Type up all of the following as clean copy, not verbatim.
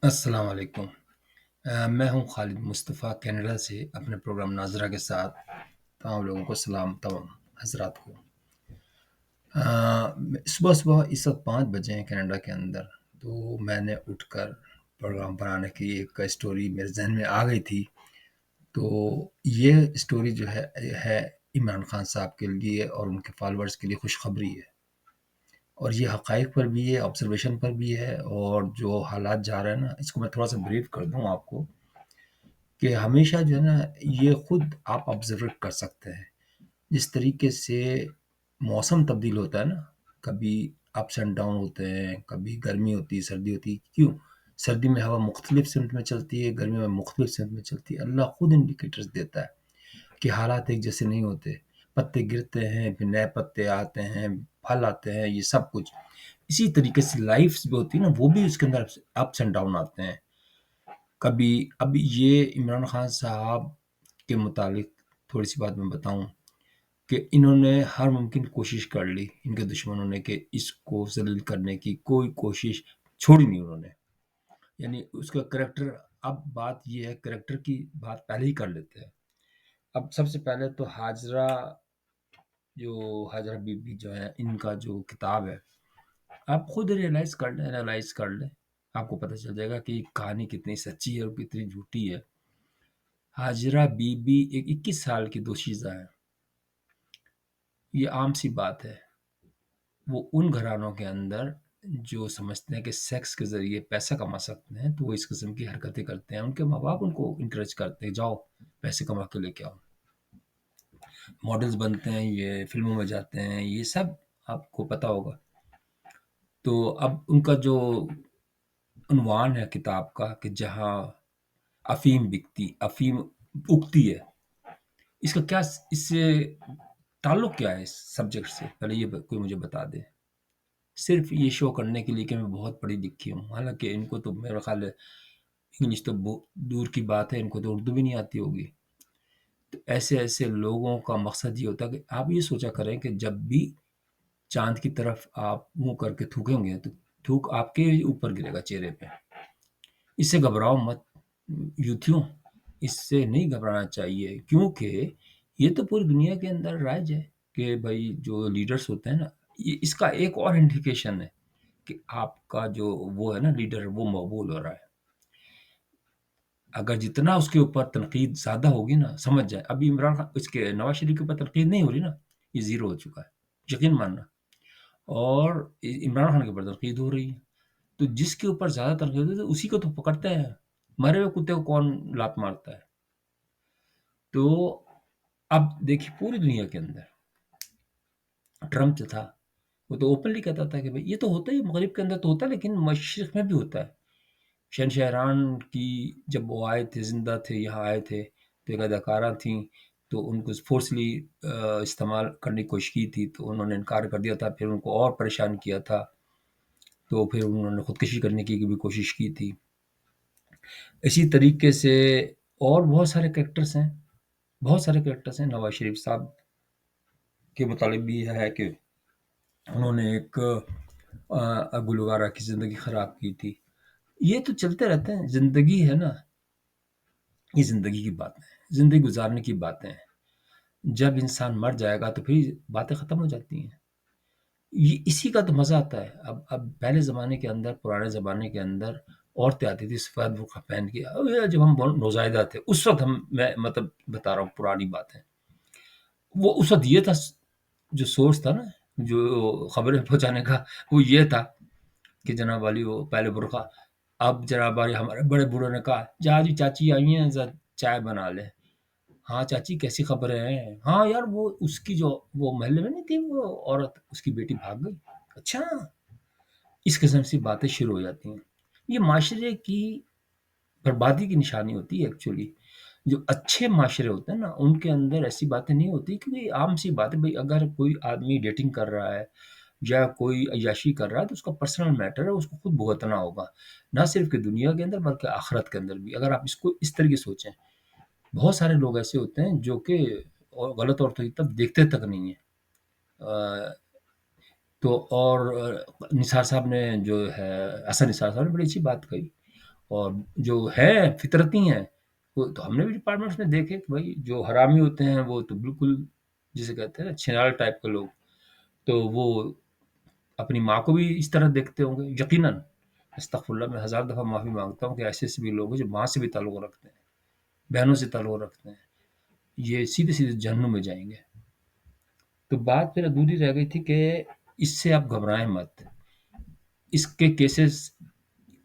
السلام علیکم۔ میں ہوں خالد مصطفیٰ کینیڈا سے اپنے پروگرام ناظرہ کے ساتھ تمام لوگوں کو سلام، تمام حضرات کو۔ صبح صبح اس وقت 5 بجے ہیں کینیڈا کے اندر، تو میں نے اٹھ کر پروگرام بنانے کی ایک اسٹوری میرے ذہن میں آ گئی تھی۔ تو یہ اسٹوری جو ہے عمران خان صاحب کے لیے اور ان کے فالورز کے لیے خوشخبری ہے، اور یہ حقائق پر بھی ہے، آبزرویشن پر بھی ہے، اور جو حالات جا رہے ہیں نا، اس کو میں تھوڑا سا بریف کر دوں آپ کو کہ ہمیشہ جو ہے نا، یہ خود آپ آبزرو کر سکتے ہیں جس طریقے سے موسم تبدیل ہوتا ہے نا، کبھی اپس اینڈ ڈاؤن ہوتے ہیں، کبھی گرمی ہوتی ہے، سردی ہوتی ہے۔ کیوں؟ سردی میں ہوا مختلف سمت میں چلتی ہے، گرمی میں مختلف سمت میں چلتی ہے۔ اللہ خود انڈیکیٹرز دیتا ہے کہ حالات ایک جیسے نہیں ہوتے، پتے گرتے ہیں، پھر نئے پتے آتے ہیں، پھل آتے ہیں، یہ سب کچھ اسی طریقے سے لائف بھی ہوتی ہے نا، وہ بھی اس کے اندر اپس اینڈ ڈاؤن آتے ہیں کبھی۔ اب یہ عمران خان صاحب کے متعلق تھوڑی سی بات میں بتاؤں کہ انہوں نے ہر ممکن کوشش کر لی، ان کے دشمنوں نے، کہ اس کو ذلیل کرنے کی کوئی کوشش چھوڑی نہیں انہوں نے، یعنی اس کا کریکٹر۔ اب بات یہ ہے، کریکٹر کی بات پہلے ہی کر لیتے ہیں۔ اب سب سے پہلے تو حاجرہ بی بی جو ہے، ان کا جو کتاب ہے، آپ خود ریئلائز کر لیں، انالائز کر لیں، آپ کو پتہ چل جائے گا کہ یہ کہانی کتنی سچی ہے اور کتنی جھوٹی ہے۔ حاجرہ بی بی ایک 21 سال کی دوشیزہ ہے، یہ عام سی بات ہے۔ وہ ان گھرانوں کے اندر جو سمجھتے ہیں کہ سیکس کے ذریعے پیسہ کما سکتے ہیں، تو وہ اس قسم کی حرکتیں کرتے ہیں۔ ان کے ماں باپ ان کو انکریج کرتے ہیں، جاؤ پیسے کما کے لے کے آؤ، ماڈلز بنتے ہیں، یہ فلموں میں جاتے ہیں، یہ سب آپ کو پتہ ہوگا۔ تو اب ان کا جو عنوان ہے کتاب کا کہ جہاں افیم بکتی، افیم اگتی ہے، اس کا کیا، اس سے تعلق کیا ہے اس سبجیکٹ سے؟ پہلے یہ کوئی مجھے بتا دے۔ صرف یہ شو کرنے کے لیے کہ میں بہت پڑھی لکھی ہوں، حالانکہ ان کو تو میرا خیال ہے انگلش تو دور کی بات ہے، ان کو تو اردو بھی نہیں آتی ہوگی۔ تو ایسے لوگوں کا مقصد یہ ہوتا ہے کہ آپ یہ سوچا کریں کہ جب بھی چاند کی طرف آپ منہ کر کے تھوکیں گے تو تھوک آپ کے اوپر گرے گا، چہرے پہ۔ اس سے گھبراؤ مت، یوتھیوں، اس سے نہیں گھبرانا چاہیے، کیونکہ یہ تو پوری دنیا کے اندر رائج ہے کہ بھائی جو لیڈرز ہوتے ہیں نا، اس کا ایک اور انڈیکیشن ہے کہ آپ کا جو وہ ہے نا لیڈر، وہ مقبول ہو رہا ہے۔ اگر جتنا اس کے اوپر تنقید زیادہ ہوگی نا، سمجھ جائے، ابھی عمران خان، اس کے نواز شریف کے اوپر تنقید نہیں ہو رہی نا، یہ زیرو ہو چکا ہے، یقین ماننا۔ اور عمران خان کے اوپر تنقید ہو رہی ہے، تو جس کے اوپر زیادہ تنقید ہوتی ہے اسی کو تو پکڑتے ہیں، مرے ہوئے کتے کو کون لات مارتا ہے؟ تو اب دیکھیے پوری دنیا کے اندر ٹرمپ جو تھا، وہ تو اوپنلی کہتا تھا کہ بھائی یہ تو ہوتا ہی مغرب کے اندر تو ہوتا ہے، لیکن مشرق میں بھی ہوتا ہے۔ شہنشاہران کی جب وہ آئے تھے، زندہ تھے، یہاں آئے تھے، تو ایک اداکارہ تھیں، تو ان کو فورسلی استعمال کرنے کی کوشش کی تھی، تو انہوں نے انکار کر دیا تھا، پھر ان کو اور پریشان کیا تھا، تو پھر انہوں نے خودکشی کرنے کی بھی کوشش کی تھی۔ اسی طریقے سے اور بہت سارے کریکٹرز ہیں، بہت سارے کریکٹرز ہیں۔ نواز شریف صاحب کے متعلق بھی یہ ہے کہ انہوں نے ایک گلوکارہ کی زندگی خراب کی تھی۔ یہ تو چلتے رہتے ہیں، زندگی ہے نا، یہ زندگی کی باتیں ہیں، زندگی گزارنے کی باتیں ہیں۔ جب انسان مر جائے گا تو پھر باتیں ختم ہو جاتی ہیں، یہ اسی کا تو مزہ آتا ہے۔ اب پہلے زمانے کے اندر، پرانے زمانے کے اندر عورتیں آتی تھی سفید برقع پہن کے، جب ہم نوزائیدہ تھے اس وقت، میں مطلب بتا رہا ہوں پرانی باتیں، وہ اس وقت یہ تھا، جو سورس تھا نا، جو خبریں پہنچانے کا، وہ یہ تھا کہ جناب والی وہ پہلے برقع۔ اب جناب والی ہمارے بڑے بوڑھوں نے کہا جا جی چاچی آئی ہیں، ذرا چائے بنا لیں۔ ہاں چاچی کیسی خبریں ہیں؟ ہاں یار وہ اس کی جو وہ محلے میں نہیں تھی وہ عورت، اس کی بیٹی بھاگ گئی۔ اچھا، اس قسم سے باتیں شروع ہو جاتی ہیں۔ یہ معاشرے کی بربادی کی نشانی ہوتی ہے ایکچولی۔ جو اچھے معاشرے ہوتے ہیں نا، ان کے اندر ایسی باتیں نہیں ہوتی، کیونکہ عام سی بات ہے بھائی، اگر کوئی آدمی ڈیٹنگ کر رہا ہے یا کوئی عیاشی کر رہا ہے تو اس کا پرسنل میٹر ہے، اس کو خود بھگتنا ہوگا، نہ صرف کہ دنیا کے اندر بلکہ آخرت کے اندر بھی۔ اگر آپ اس کو اس طریقے سوچیں، بہت سارے لوگ ایسے ہوتے ہیں جو کہ غلط عورتوں کی طرف دیکھتے تک نہیں ہیں۔ تو اور نثار صاحب نے جو ہے، حسن نثار صاحب نے بڑی اچھی بات کہی، اور جو ہے فطرتی ہیں وہ تو ہم نے بھی ڈپارٹمنٹس میں دیکھے کہ بھائی جو حرامی ہوتے ہیں وہ تو بالکل جسے کہتے ہیں نا چھنال ٹائپ کے لوگ، تو وہ اپنی ماں کو بھی اس طرح دیکھتے ہوں گے یقیناً. استغفر اللہ، میں ہزار دفعہ معافی مانگتا ہوں کہ ایسے ایسے بھی لوگ ہیں جو ماں سے بھی تعلق رکھتے ہیں، بہنوں سے تعلق رکھتے ہیں، یہ سیدھے سیدھے جہنم میں جائیں گے. تو بات پھر ادھوری رہ گئی تھی کہ اس سے آپ گھبرائیں مت، اس کے کیسز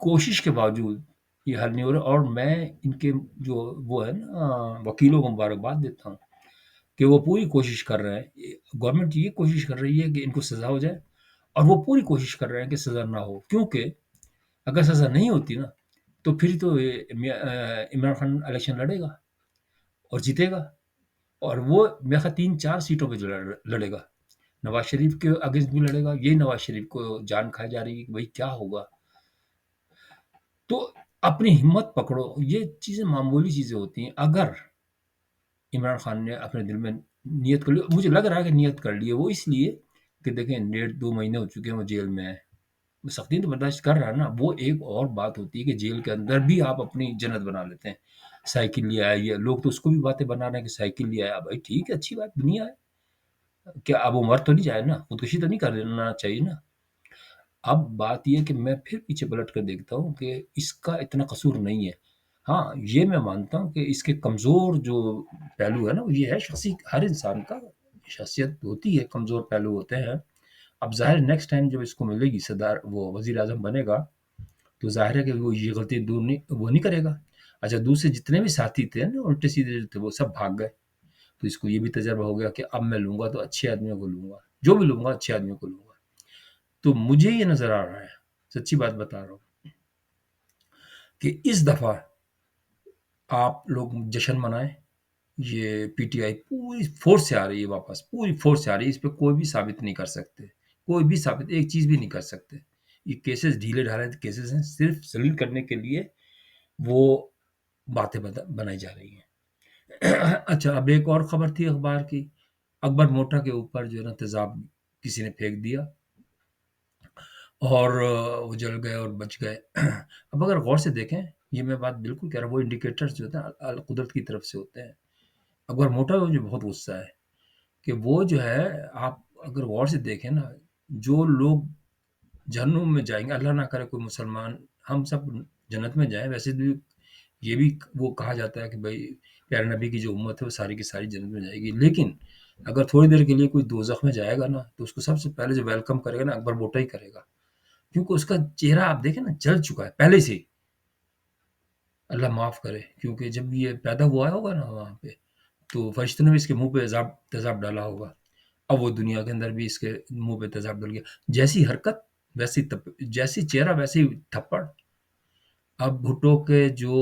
کوشش کے باوجود یہ حل نہیں ہو رہا. اور میں ان کے جو وہ ہے نا وکیلوں کو مبارکباد دیتا ہوں کہ وہ پوری کوشش کر رہے ہیں. گورنمنٹ یہ کوشش کر رہی ہے کہ ان کو سزا ہو جائے، اور وہ پوری کوشش کر رہے ہیں کہ سزا نہ ہو، کیونکہ اگر سزا نہیں ہوتی نا تو پھر تو عمران خان الیکشن لڑے گا اور جیتے گا، اور وہ میرے خیال 3-4 سیٹوں پہ لڑے گا. نواز شریف کے اگینسٹ بھی لڑے گا. یہی نواز شریف کو جان کھائی جا رہی ہے کہ بھائی کیا ہوگا. تو اپنی ہمت پکڑو، یہ چیزیں معمولی چیزیں ہوتی ہیں. اگر عمران خان نے اپنے دل میں نیت کر لی، مجھے لگ رہا ہے کہ نیت کر لی ہے وہ، اس لیے کہ دیکھیں 1.5-2 مہینے ہو چکے ہیں وہ جیل میں ہے، وہ سختی تو برداشت کر رہا ہے نا. وہ ایک اور بات ہوتی ہے کہ جیل کے اندر بھی آپ اپنی جنت بنا لیتے ہیں. سائیکل لے آئے، یہ لوگ تو اس کو بھی باتیں بنا رہے ہیں کہ سائیکل لے آیا. بھائی ٹھیک ہے، اچھی بات، دنیا ہے. کیا اب وہ مر تو نہیں جائے نا، خودکشی تو نہیں کرنا چاہیے نا. اب بات یہ کہ میں پھر پیچھے پلٹ کر دیکھتا ہوں کہ اس کا اتنا قصور نہیں ہے. ہاں یہ میں مانتا ہوں کہ اس کے کمزور جو پہلو ہے نا وہ یہ ہے، شخصی ہر انسان کا شخصیت ہوتی ہے، کمزور پہلو ہوتے ہیں. اب ظاہر نیکسٹ ٹائم جب اس کو ملے گی صدر، وہ وزیر اعظم بنے گا، تو ظاہر ہے کہ وہ یہ غلطی دور نہیں وہ نہیں کرے گا. اچھا دوسرے جتنے بھی ساتھی تھے نا الٹے سیدھے جو تھے وہ سب بھاگ گئے. تو اس کو یہ بھی تجربہ ہو گیا کہ اب میں لوں گا تو اچھے آدمیوں کو لوں گا، جو بھی لوں گا اچھے آدمیوں کو لوں گا. تو مجھے یہ نظر آ رہا ہے، سچی بات بتا رہا ہوں، کہ اس دفعہ آپ لوگ جشن منائیں. یہ پی ٹی آئی پوری فورس سے آ رہی ہے واپس، پوری فورس سے آ رہی ہے. اس پہ کوئی بھی ثابت نہیں کر سکتے، کوئی بھی ثابت ایک چیز بھی نہیں کر سکتے. یہ کیسز ڈھیلے ڈھالے کیسز ہیں، صرف ذلیل کرنے کے لیے وہ باتیں بنائی جا رہی ہیں. اچھا اب ایک اور خبر تھی اخبار کی، اکبر موٹا کے اوپر جو ہے نا تیزاب کسی نے پھینک دیا اور وہ جل گئے اور بچ گئے. اب اگر غور سے دیکھیں، یہ میں بات بالکل کہہ رہا ہوں، وہ انڈیکیٹرز جو ہوتے ہیں قدرت کی طرف سے ہوتے ہیں. اکبر موٹا مجھے بہت غصہ ہے کہ وہ جو ہے، آپ اگر غور سے دیکھیں نا، جو لوگ جہنم میں جائیں گے، اللہ نہ کرے کوئی مسلمان، ہم سب جنت میں جائیں. ویسے بھی یہ بھی وہ کہا جاتا ہے کہ بھائی پیارے نبی کی جو امت ہے وہ ساری کی ساری جنت میں جائے گی. لیکن اگر تھوڑی دیر کے لیے کوئی دوزخ میں جائے گا نا تو اس کو سب سے پہلے جو ویلکم کرے گا نا اکبر موٹا ہی کرے گا، کیونکہ اس کا چہرہ آپ دیکھیں نا جل چکا ہے پہلے سے. اللہ معاف کرے، کیونکہ جب یہ پیدا ہوا ہوگا نا وہاں پہ تو فرشتوں نے بھی اس کے منہ پہ تیزاب ڈالا ہوگا. اب وہ دنیا کے اندر بھی اس کے منہ پہ تیزاب ڈل گیا. جیسی حرکت ویسی جیسی چہرہ ویسی تھپڑ. اب بھٹو کے جو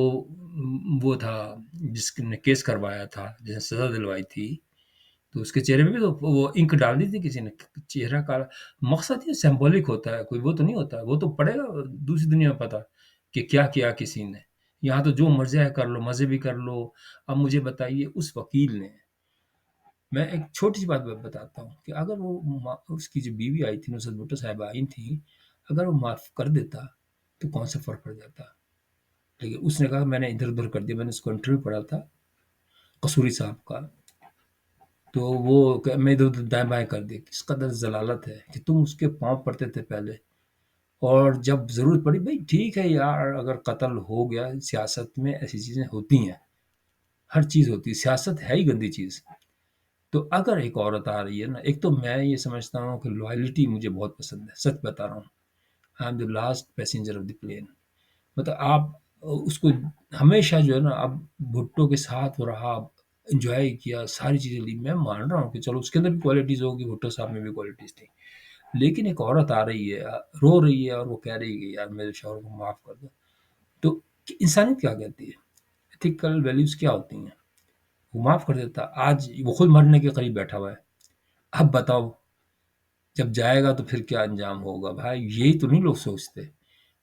وہ تھا جس نے کیس کروایا تھا، جس نے سزا دلوائی تھی، تو اس کے چہرے پہ بھی تو وہ انک ڈال دی تھی کسی نے، چہرہ کالا. مقصد یہ سمبولک ہوتا ہے، کوئی وہ تو نہیں ہوتا. وہ تو پڑے گا دوسری دنیا میں پتا کہ کیا کیا کسی نے. یہاں تو جو مرضی ہے کر لو، مزے بھی کر لو. اب مجھے بتائیے اس وکیل نے، میں ایک چھوٹی سی بات بتاتا ہوں کہ اگر وہ اس کی جو بیوی آئی تھی نصرت بھٹو صاحبہ آئی تھی، اگر وہ معاف کر دیتا تو کون سا فرق پڑ جاتا. لیکن اس نے کہا میں نے ادھر ادھر کر دیا. میں نے اس کو انٹرویو پڑھا تھا قصوری صاحب کا، تو وہ میں ادھر ادھر دائیں بائیں کر دی. کس قدر ضلالت ہے کہ تم اس کے پاؤں پڑتے تھے پہلے، اور جب ضرورت پڑی، بھائی ٹھیک ہے یار اگر قتل ہو گیا، سیاست میں ایسی چیزیں ہوتی ہیں، ہر چیز ہوتی ہے، سیاست ہے ہی گندی چیز. تو اگر ایک عورت آ رہی ہے نا، ایک تو میں یہ سمجھتا ہوں کہ لوائلٹی مجھے بہت پسند ہے، سچ بتا رہا ہوں. I am the last passenger of the plane. مطلب آپ اس کو ہمیشہ جو ہے نا، اب بھٹو کے ساتھ وہ رہا، انجوائے کیا، ساری چیزیں لی. میں مان رہا ہوں کہ چلو اس کے اندر بھی کوالٹیز ہوگی، بھٹو صاحب میں بھی کوالٹیز تھی. لیکن ایک عورت آ رہی ہے، رو رہی ہے، اور وہ کہہ رہی ہے کہ یار میرے شوہر کو معاف کر دو. تو انسانیت کیا کہتی ہے، ایتھیکل ویلیوز کیا ہوتی ہیں؟ وہ معاف کر دیتا. آج وہ خود مرنے کے قریب بیٹھا ہوا ہے. اب بتاؤ جب جائے گا تو پھر کیا انجام ہوگا. بھائی یہی تو نہیں لوگ سوچتے.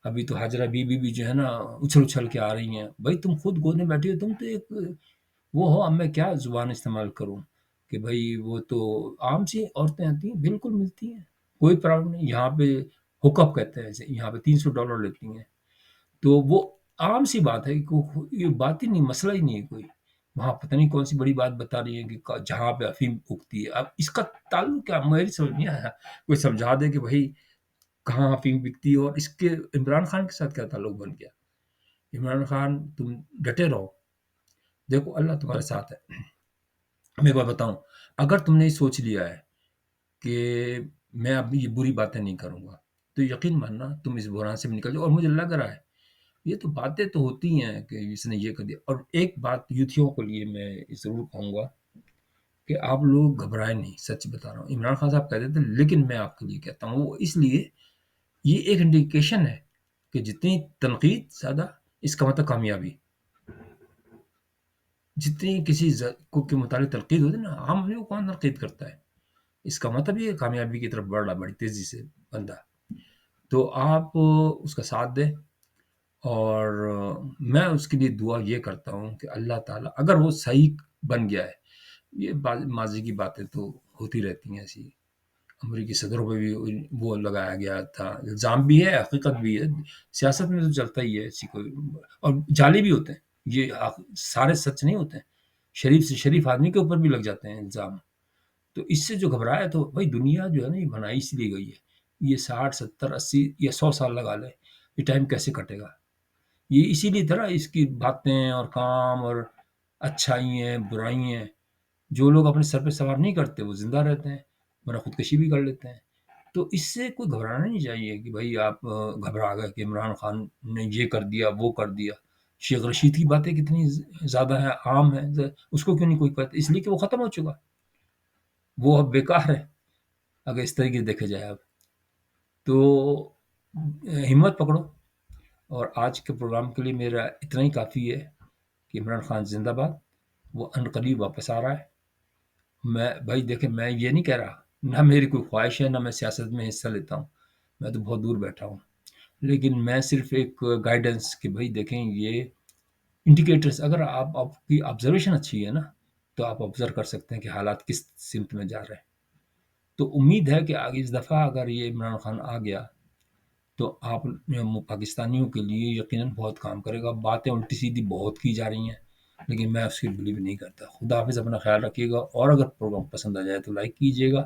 ابھی تو حاجرہ بی بی بھی جو ہے نا اچھل اچھل کے آ رہی ہیں. بھائی تم خود گودنے بیٹھی ہو، تم تو ایک وہ ہو. اب میں کیا زبان استعمال کروں کہ بھائی وہ تو عام سی عورتیں آتی ہیں، بالکل ملتی ہیں، کوئی پرابلم نہیں. یہاں پہ ہوک اپ کہتے ہیں اسے، یہاں پہ $300 لیتی ہیں. تو وہ عام سی بات ہے کہ یہ بات ہی نہیں، مسئلہ ہی نہیں ہے کوئی. وہاں پتہ نہیں کون سی بڑی بات بتا رہی ہے کہ جہاں پہ افیم اگتی ہے. اب اس کا تعلق کیا، میری سمجھ نہیں آیا. کوئی سمجھا دے کہ بھائی کہاں افیم بکتی ہے اور اس کے عمران خان کے ساتھ کیا تعلق بن گیا. عمران خان تم ڈٹے رہو، دیکھو اللہ تمہارے ساتھ ہے. میں ایک بات بتاؤں، اگر تم نے سوچ لیا ہے کہ میں اب یہ بری باتیں نہیں کروں گا تو یقین ماننا تم اس بحران سے بھی نکل جاؤ. اور مجھے لگ رہا ہے یہ تو باتیں تو ہوتی ہیں کہ اس نے یہ کر دیا. اور ایک بات یوتھیوں کے لیے میں ضرور کہوں گا کہ آپ لوگ گھبرائیں نہیں، سچ بتا رہا ہوں. عمران خان صاحب کہتے تھے، لیکن میں آپ کے لیے کہتا ہوں وہ اس لیے یہ ایک انڈیکیشن ہے کہ جتنی تنقید زیادہ اس کا مطلب کامیابی. جتنی کسی کو کے متعلق تنقید ہوتی ہے نا، عام آدمی کو کون تنقید کرتا ہے، اس کا مطلب یہ کامیابی کی طرف بڑھ رہا بڑی تیزی سے بندہ. تو آپ اس کا ساتھ دیں. اور میں اس کے لیے دعا یہ کرتا ہوں کہ اللہ تعالیٰ اگر وہ صحیح بن گیا ہے. یہ ماضی کی باتیں تو ہوتی رہتی ہیں ایسی. امریکی صدروں پہ بھی وہ لگایا گیا تھا، الزام بھی ہے حقیقت بھی ہے. سیاست میں تو چلتا ہی ہے ایسی کوئی، اور جعلی بھی ہوتے ہیں. یہ سارے سچ نہیں ہوتے ہیں. شریف سے شریف آدمی کے اوپر بھی لگ جاتے ہیں الزام. تو اس سے جو گھبرایا تو بھائی دنیا جو ہے نا یہ بنائی اس لیے گئی ہے. یہ 60 70 80 یا 100 سال لگا لے، یہ ٹائم کیسے کٹے گا. یہ اسی لیے طرح اس کی باتیں اور کام اور اچھائی ہیں برائی ہیں، جو لوگ اپنے سر پہ سوار نہیں کرتے وہ زندہ رہتے ہیں، ورنہ خودکشی بھی کر لیتے ہیں. تو اس سے کوئی گھبرانا نہیں چاہیے کہ بھائی آپ گھبرا گئے کہ عمران خان نے یہ کر دیا وہ کر دیا. شیخ رشید کی باتیں کتنی زیادہ ہیں، عام ہیں، اس کو کیوں نہیں کوئی کہتا؟ اس لیے کہ وہ ختم ہو چکا، وہ اب بیکار ہے اگر اس طریقے سے دیکھا جائے. اب تو ہمت پکڑو. اور آج کے پروگرام کے لیے میرا اتنا ہی کافی ہے کہ عمران خان زندہ باد. وہ عنقریب واپس آ رہا ہے. میں بھائی دیکھیں، میں یہ نہیں کہہ رہا، نہ میری کوئی خواہش ہے، نہ میں سیاست میں حصہ لیتا ہوں، میں تو بہت دور بیٹھا ہوں. لیکن میں صرف ایک گائیڈنس کہ بھائی دیکھیں یہ انڈیکیٹرز، اگر آپ کی آبزرویشن اچھی ہے نا تو آپ آبزرو کر سکتے ہیں کہ حالات کس سمت میں جا رہے ہیں. تو امید ہے کہ آگے اس دفعہ اگر یہ عمران خان آ گیا تو آپ پاکستانیوں کے لیے یقیناً بہت کام کرے گا. باتیں الٹی سیدھی بہت کی جا رہی ہیں لیکن میں اس کی بلیو نہیں کرتا. خدا حافظ، اپنا خیال رکھیے گا. اور اگر پروگرام پسند آ جائے تو لائک کیجیے گا.